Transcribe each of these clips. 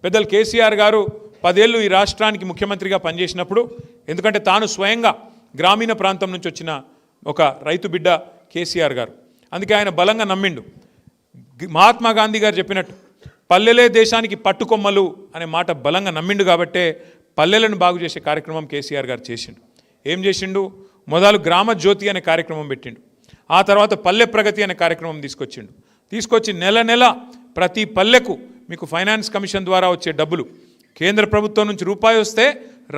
పెద్దలు కేసీఆర్ గారు 10 ఏళ్ళు ఈ రాష్ట్రానికి ముఖ్యమంత్రిగా పనిచేసినప్పుడు, ఎందుకంటే తాను స్వయంగా గ్రామీణ ప్రాంతం నుంచి వచ్చిన ఒక రైతు బిడ్డ కేసీఆర్ గారు, అందుకే ఆయన బలంగా నమ్మిండు. మహాత్మా గాంధీ గారు చెప్పినట్టు పల్లెలే దేశానికి పట్టుకొమ్మలు అనే మాట బలంగా నమ్మిండు. కాబట్టే పల్లెలను బాగు చేసే కార్యక్రమం కేసీఆర్ గారు చేసిండు. ఏం చేసిండు? మొదలు గ్రామ జ్యోతి అనే కార్యక్రమం పెట్టిండు. ఆ తర్వాత పల్లె ప్రగతి అనే కార్యక్రమం తీసుకొచ్చి నెల నెల ప్రతి పల్లెకు మీకు ఫైనాన్స్ కమిషన్ ద్వారా వచ్చే డబ్బులు కేంద్ర ప్రభుత్వం నుంచి రూపాయి వస్తే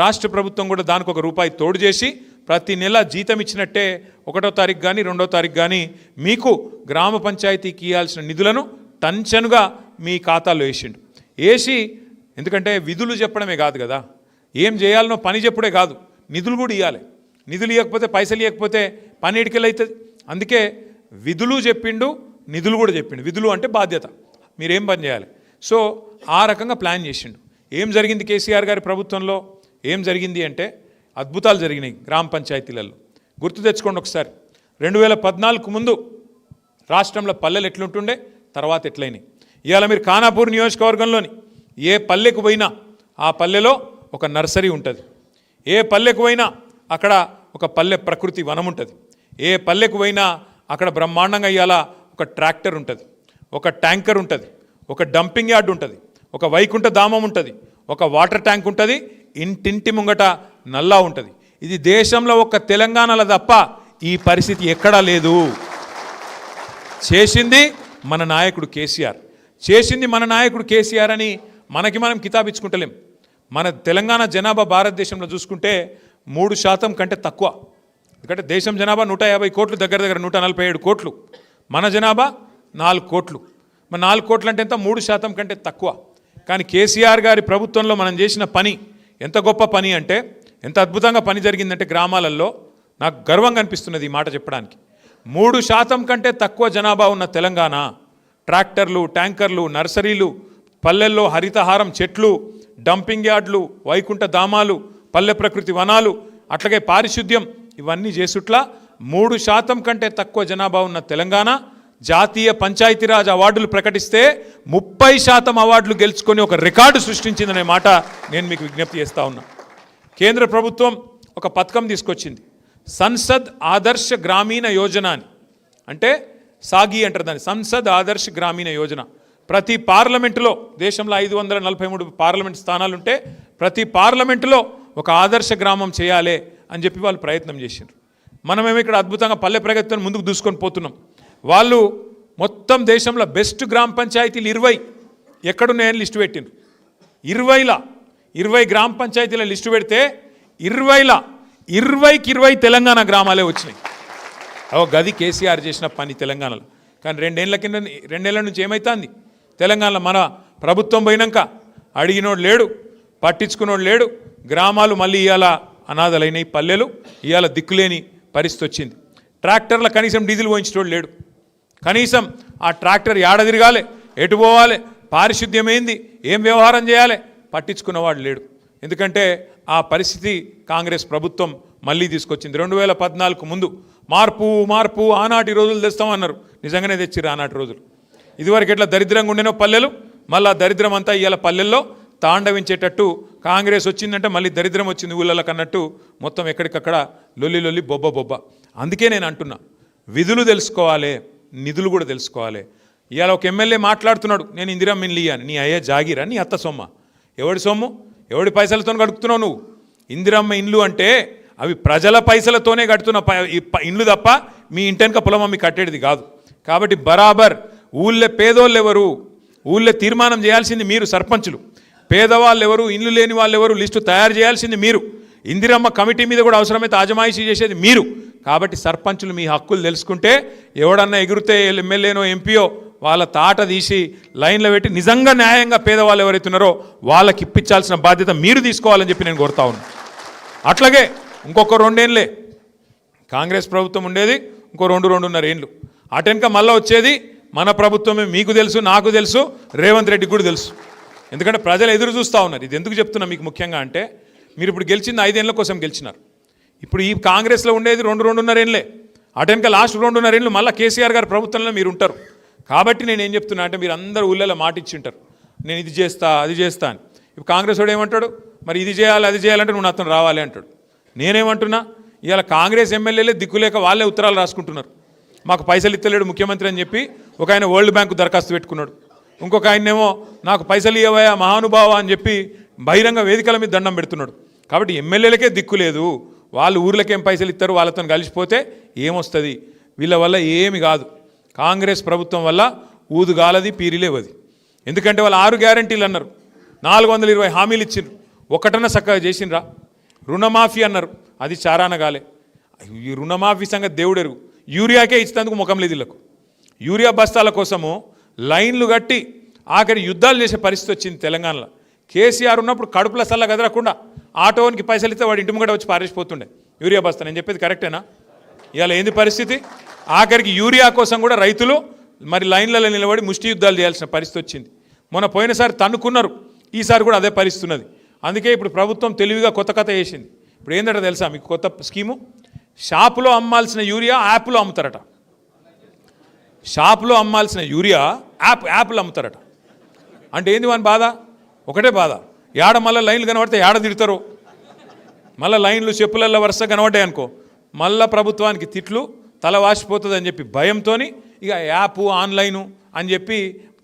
రాష్ట్ర ప్రభుత్వం కూడా దానికి ఒక రూపాయి తోడు చేసి ప్రతి నెల జీతం ఇచ్చినట్టే 1వ తారీఖు కానీ 2వ తారీఖు కానీ మీకు గ్రామ పంచాయతీకి ఇవ్వాల్సిన నిధులను టంచనుగా మీ ఖాతాలో వేసి, ఎందుకంటే విధులు చెప్పడమే కాదు కదా, ఏం చేయాలనో పని చెప్పుడే కాదు, నిధులు కూడా ఇవ్వాలి. నిధులు ఇవ్వకపోతే, పైసలు ఇవ్వకపోతే పని ఎడికెళ్ళవుతుంది. అందుకే విధులు చెప్పిండు, నిధులు కూడా చెప్పిండు. విధులు అంటే బాధ్యత, మీరేం పని చేయాలి. సో ఆ రకంగా ప్లాన్ చేసిండు. ఏం జరిగింది కేసీఆర్ గారి ప్రభుత్వంలో? ఏం జరిగింది అంటే అద్భుతాలు జరిగినాయి గ్రామ పంచాయతీలలో. గుర్తు తెచ్చుకోండి ఒకసారి. 2014 ముందు రాష్ట్రంలో పల్లెలు ఎట్లుంటుండే, తర్వాత ఎట్లయినాయి. ఇవాళ మీరు ఖానాపూర్ నియోజకవర్గంలోని ఏ పల్లెకు పోయినా ఆ పల్లెలో ఒక నర్సరీ ఉంటుంది. ఏ పల్లెకు పోయినా అక్కడ ఒక పల్లె ప్రకృతి వనం ఉంటుంది. ఏ పల్లెకు పోయినా అక్కడ బ్రహ్మాండంగా ఇవాళ ఒక ట్రాక్టర్ ఉంటుంది, ఒక ట్యాంకర్ ఉంటుంది, ఒక డంపింగ్ యార్డ్ ఉంటుంది, ఒక వైకుంఠ ధామం ఉంటుంది, ఒక వాటర్ ట్యాంక్ ఉంటుంది, ఇంటింటి ముంగట నల్లా ఉంటుంది. ఇది దేశంలో ఒక తెలంగాణలో తప్ప ఈ పరిస్థితి ఎక్కడా లేదు. చేసింది మన నాయకుడు కేసీఆర్ అని మనకి మనం కితాబిచ్చుకుంటలేం. మన తెలంగాణ జనాభా భారతదేశంలో చూసుకుంటే 3% కంటే తక్కువ. ఎందుకంటే దేశం జనాభా 150 కోట్లు, దగ్గర 147 కోట్లు. మన జనాభా 4 కోట్లు. మన 4 కోట్లు అంటే ఎంత? 3% కంటే తక్కువ. కానీ కేసీఆర్ గారి ప్రభుత్వంలో మనం చేసిన పని ఎంత గొప్ప పని అంటే, ఎంత అద్భుతంగా పని జరిగిందంటే గ్రామాలలో నాకు గర్వంగా అనిపిస్తున్నది ఈ మాట చెప్పడానికి. 3% కంటే తక్కువ జనాభా ఉన్న తెలంగాణ ట్రాక్టర్లు, ట్యాంకర్లు, నర్సరీలు, పల్లెల్లో హరితహారం చెట్లు, డంపింగ్ యార్డ్లు, వైకుంఠ ధామాలు, పల్లె ప్రకృతి వనాలు, అట్లాగే పారిశుద్ధ్యం, ఇవన్నీ చేసుట్లా 3% కంటే తక్కువ జనాభా ఉన్న తెలంగాణ జాతీయ పంచాయతీరాజ్ అవార్డులు ప్రకటిస్తే 30% అవార్డులు గెలుచుకొని ఒక రికార్డు సృష్టించిందనే మాట నేను మీకు విజ్ఞప్తి చేస్తా ఉన్నా. కేంద్ర ప్రభుత్వం ఒక పథకం తీసుకొచ్చింది, సంసద్ ఆదర్శ గ్రామీణ యోజన అని. అంటే సాగి అంటారు దాన్ని, సంసద్ ఆదర్శ గ్రామీణ యోజన. ప్రతి పార్లమెంటులో, దేశంలో 543 పార్లమెంట్ స్థానాలు ఉంటే ప్రతి పార్లమెంటులో ఒక ఆదర్శ గ్రామం చేయాలి అని చెప్పి వాళ్ళు ప్రయత్నం చేసిండ్రు. మనమేమో ఇక్కడ అద్భుతంగా పల్లె ప్రగతితో ముందుకు దూసుకొని పోతున్నాం. వాళ్ళు మొత్తం దేశంలో బెస్ట్ గ్రామ పంచాయతీలు 20 ఎక్కడున్నాయని లిస్టు పెట్టిండ్రు. 20 గ్రామ పంచాయతీల లిస్టు పెడితే 20కి 20 తెలంగాణ గ్రామాలే వచ్చినాయి. గది కేసీఆర్ చేసిన పని తెలంగాణలో. కానీ 2 ఏళ్ల నుంచి ఏమవుతుంది తెలంగాణలో? మన ప్రభుత్వం పోయినాక అడిగినోడు లేడు, పట్టించుకున్నోడు లేడు. గ్రామాలు మళ్ళీ ఇవాళ అనాథలైనవి, పల్లెలు ఇవాళ దిక్కులేని పరిస్థితి వచ్చింది. ట్రాక్టర్ల కనీసం డీజిల్ పోయించేటోడు లేడు. కనీసం ఆ ట్రాక్టర్ ఏడ తిరగాలి, ఎటు పోవాలి, పారిశుద్ధ్యం ఏంది, ఏం వ్యవహారం చేయాలి, పట్టించుకున్నవాడు లేడు. ఎందుకంటే ఆ పరిస్థితి కాంగ్రెస్ ప్రభుత్వం మళ్ళీ తీసుకొచ్చింది. 2014 ముందు మార్పు ఆనాటి రోజులు తెస్తామన్నారు. నిజంగానే తెచ్చిర్రు ఆనాటి రోజులు. ఇదివరకు ఎట్లా దరిద్రంగా ఉండేనో పల్లెలు, మళ్ళీ దరిద్రం అంతా ఇవాళ పల్లెల్లో తాండవించేటట్టు కాంగ్రెస్ వచ్చిందంటే మళ్ళీ దరిద్రం వచ్చింది ఊళ్ళకి అన్నట్టు మొత్తం ఎక్కడికక్కడ లొల్లి బొబ్బ. అందుకే నేను అంటున్నా, విధులు తెలుసుకోవాలి, నిధులు కూడా తెలుసుకోవాలి. ఇవాళ ఒక ఎమ్మెల్యే మాట్లాడుతున్నాడు, నేను ఇందిరమ్మ ఇల్లు ఇయ్యాను. నీ అయ్యే జాగిరా, నీ అత్త సొమ్మ, ఎవడి సొమ్ము, ఎవడి పైసలతో గడుపుతున్నావు నువ్వు? ఇందిరమ్మ ఇండ్లు అంటే అవి ప్రజల పైసలతోనే కడుతున్న ఇండ్లు తప్ప మీ ఇంటెనక పొలం అమ్మి కట్టేది కాదు. కాబట్టి బరాబర్ ఊళ్ళో పేదోళ్ళు ఎవరు, ఊళ్ళో తీర్మానం చేయాల్సింది మీరు, సర్పంచులు. పేదవాళ్ళు ఎవరు, ఇల్లు లేని వాళ్ళు ఎవరు లిస్టు తయారు చేయాల్సింది మీరు. ఇందిరమ్మ కమిటీ మీద కూడా అవసరమైతే ఆజమాయిషీ చేసేది మీరు. కాబట్టి సర్పంచులు మీ హక్కులు తెలుసుకుంటే ఎవడన్నా ఎగురితే ఎమ్మెల్యేనో ఎంపీయో వాళ్ళ తాట తీసి లైన్లో పెట్టి నిజంగా న్యాయంగా పేదవాళ్ళు ఎవరైతే ఉన్నారో వాళ్ళకి ఇప్పించాల్సిన బాధ్యత మీరు తీసుకోవాలని చెప్పి నేను కోరుతా ఉన్నాను. అట్లాగే ఇంకొక 2 ఏళ్ళే కాంగ్రెస్ ప్రభుత్వం ఉండేది, ఇంకో 2.5 ఏళ్ళు అటెనక మళ్ళీ వచ్చేది మన ప్రభుత్వమే. మీకు తెలుసు, నాకు తెలుసు, రేవంత్ రెడ్డికి కూడా తెలుసు. ఎందుకంటే ప్రజలు ఎదురు చూస్తూ ఉన్నారు. ఇది ఎందుకు చెప్తున్నా మీకు ముఖ్యంగా అంటే, మీరు ఇప్పుడు గెలిచింది 5 ఏళ్ళ కోసం గెలిచినారు. ఇప్పుడు ఈ కాంగ్రెస్లో ఉండేది 2.5 ఏళ్ళే. అటెనక లాస్ట్ 2.5 ఏళ్ళు మళ్ళీ కేసీఆర్ గారి ప్రభుత్వంలో మీరు ఉంటారు. కాబట్టి నేను ఏం చెప్తున్నా అంటే, మీరు అందరూ ఊళ్ళలో మాట ఇచ్చి ఉంటారు. నేను ఇది చేస్తా అది చేస్తా అని. ఇప్పుడు కాంగ్రెస్ వాడు ఏమంటాడు, మరి ఇది చేయాలి అది చేయాలంటే నువ్వు నాతో రావాలి అంటాడు. నేనేమంటున్నా, ఇవాళ కాంగ్రెస్ ఎమ్మెల్యేలే దిక్కులేక వాళ్ళే ఉత్తరాలు రాసుకుంటున్నారు. మాకు పైసలు ఇస్తలేడు ముఖ్యమంత్రి అని చెప్పి ఒక ఆయన వరల్డ్ బ్యాంకు దరఖాస్తు పెట్టుకున్నాడు. ఇంకొక ఆయనేమో నాకు పైసలు ఇవ్వయా మహానుభావ అని చెప్పి బహిరంగ వేదికల మీద దండం పెడుతున్నాడు. కాబట్టి ఎమ్మెల్యేలకే దిక్కు లేదు, వాళ్ళు ఊర్లకేం పైసలు ఇస్తారు, వాళ్ళతో కలిసిపోతే ఏమొస్తుంది, వీళ్ళ వల్ల ఏమి కాదు. కాంగ్రెస్ ప్రభుత్వం వల్ల ఊదుగాలది పీరిలేవది. ఎందుకంటే వాళ్ళు 6 గ్యారంటీలు అన్నారు, 420 హామీలు ఇచ్చిండ్రు, ఒకటన్నా చక్కగా చేసిండ్రా. రుణమాఫీ అన్నారు, అది చారానగాలే. ఈ రుణమాఫీ సంగతి దేవుడెరుగు. యూరియాకే ఇచ్చినందుకు ముఖం లేదు వీళ్ళకు. యూరియా బస్తాల కోసము లైన్లు కట్టి ఆఖరి యుద్ధాలు చేసే పరిస్థితి వచ్చింది తెలంగాణలో. కేసీఆర్ ఉన్నప్పుడు కడుపుల సల్ల గదరకుండా ఆటోనికి పైసలు ఇస్తే వాడి ఇంటి ముంగట వచ్చి పారేసిపోతుండే యూరియా బస్తా. నేను చెప్పేది కరెక్టేనా? ఇవాళ ఏంది పరిస్థితి? ఆఖరికి యూరియా కోసం కూడా రైతులు మరి లైన్లలో నిలబడి ముష్టి యుద్ధాలు చేయాల్సిన పరిస్థితి వచ్చింది. మొన్న పోయినసారి తన్నుకున్నారు, ఈసారి కూడా అదే పరిస్థితి ఉన్నది. అందుకే ఇప్పుడు ప్రభుత్వం తెలివిగా కొత్త కథ వేసింది. ఇప్పుడు ఏంటంటే తెలుసా మీకు కొత్త స్కీము? షాపులో అమ్మాల్సిన యూరియా యాప్లో అమ్ముతారట. షాపులో అమ్మాల్సిన యూరియా యాప్లో అమ్ముతారట. అంటే ఏంది వాని బాధ? ఒకటే బాధ, ఏడ మళ్ళీ లైన్లు కనబడితే ఏడ తిడతారో, మళ్ళీ లైన్లు చెప్పులల్లో వరుస కనబడ్డాయి అనుకో, మళ్ళీ ప్రభుత్వానికి తిట్లు, తల వాసిపోతుంది అని చెప్పి భయంతో ఇక యాపు ఆన్లైను అని చెప్పి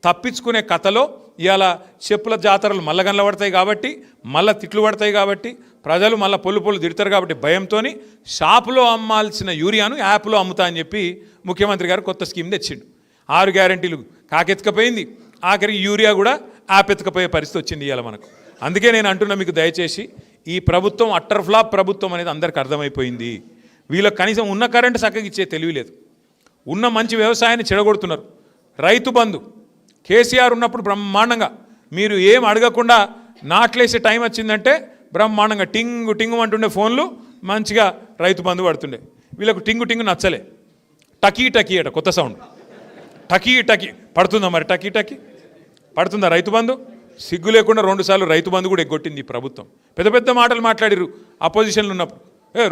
తప్పించుకునే కథలో ఇవాళ చెప్పుల జాతరలు మళ్ళీ కనబడతాయి కాబట్టి, మళ్ళీ తిట్లు పడతాయి కాబట్టి, ప్రజలు మళ్ళీ పొల్లు తిడతారు కాబట్టి భయంతో షాపులో అమ్మాల్సిన యూరియాను యాప్లో అమ్ముతా అని చెప్పి ముఖ్యమంత్రి గారు కొత్త స్కీమ్ తెచ్చిండు. 6 గ్యారంటీలు కాకెత్తుకపోయింది, ఆఖరికి యూరియా కూడా యాప్ ఎత్తుకపోయే పరిస్థితి వచ్చింది ఇవాళ మనకు. అందుకే నేను అంటున్నా మీకు, దయచేసి ఈ ప్రభుత్వం అట్టర్ ఫ్లాప్ ప్రభుత్వం అనేది అందరికీ అర్థమైపోయింది. వీళ్ళకి కనీసం ఉన్న కరెంటు చక్కగా ఇచ్చే తెలివి లేదు, ఉన్న మంచి వ్యవసాయాన్ని చెడగొడుతున్నారు. రైతు బంధు కేసీఆర్ ఉన్నప్పుడు బ్రహ్మాండంగా మీరు ఏం అడగకుండా నాట్లేసే టైం వచ్చిందంటే బ్రహ్మాండంగా టింగు టింగు అంటుండే ఫోన్లు మంచిగా రైతు బంధు పడుతుండే. వీళ్ళకు టింగు టింగు నచ్చలే, టకీ టకీ అట కొత్త సౌండ్, టకీ టకీ పడుతుందా? మరి టకీ టకీ పడుతుందా రైతు బంధు? సిగ్గు లేకుండా 2 సార్లు రైతు బంధు కూడా ఎగ్గొట్టింది ఈ ప్రభుత్వం. పెద్ద పెద్ద మాటలు మాట్లాడిరు అపోజిషన్లు ఉన్నప్పుడు.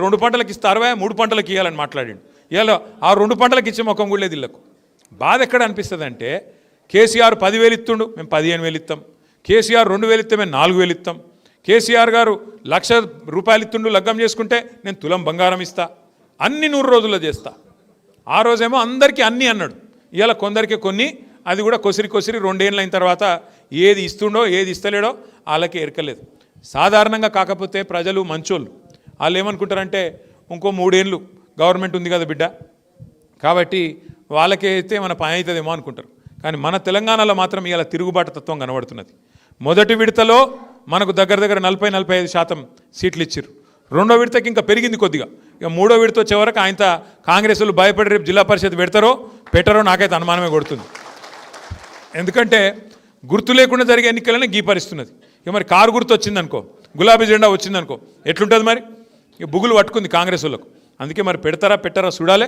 2 పంటలకు ఇస్తారవా, 3 పంటలకు ఇవ్వాలని మాట్లాడిండు. ఇవాళ ఆ 2 పంటలకు ఇచ్చే ముఖం కూడా లేదు వీళ్ళకు. బాధ ఎక్కడ అనిపిస్తుంది అంటే, కేసీఆర్ 10,000 ఇస్తుండు, మేము 15,000 ఇస్తాం. కేసీఆర్ 2,000 ఇస్తే మేము 4,000 ఇస్తాం. కేసీఆర్ గారు 1,00,000 రూపాయలు ఇస్తుండు, లగ్గం చేసుకుంటే నేను తులం బంగారం ఇస్తా, అన్ని 100 రోజుల్లో చేస్తా. ఆ రోజేమో అందరికీ అన్నీ అన్నాడు, ఇవాళ కొందరికి కొన్ని, అది కూడా కొసిరి 2 ఏళ్ళు అయిన తర్వాత ఏది ఇస్తుండో ఏది ఇస్తలేడో వాళ్ళకి ఎరకలేదు. సాధారణంగా కాకపోతే ప్రజలు మంచోళ్ళు, వాళ్ళు ఏమనుకుంటారంటే ఇంకో 3 ఏళ్ళు గవర్నమెంట్ ఉంది కదా బిడ్డ, కాబట్టి వాళ్ళకైతే మన పని అవుతుందేమో అనుకుంటారు. కానీ మన తెలంగాణలో మాత్రం ఇవాళ తిరుగుబాటు తత్వం కనబడుతున్నది. మొదటి విడతలో మనకు దగ్గర 40-45% సీట్లు ఇచ్చారు. 2వ విడతకి ఇంకా పెరిగింది కొద్దిగా. ఇక 3వ విడత వచ్చే వరకు ఆయన కాంగ్రెస్ వాళ్ళు భయపడి రేపు జిల్లా పరిషత్ పెడతారో పెట్టరో నాకైతే అనుమానమే కొడుతుంది. ఎందుకంటే గుర్తు లేకుండా జరిగే ఎన్నికలనే గీపరిస్తున్నది. ఇక మరి కారు గుర్తు వచ్చిందనుకో, గులాబీ జెండా వచ్చిందనుకో, ఎట్లుంటుంది మరి? ఇక బుగులు పట్టుకుంది కాంగ్రెస్ వాళ్ళకు. అందుకే మరి పెడతారా పెట్టారా చూడాలి.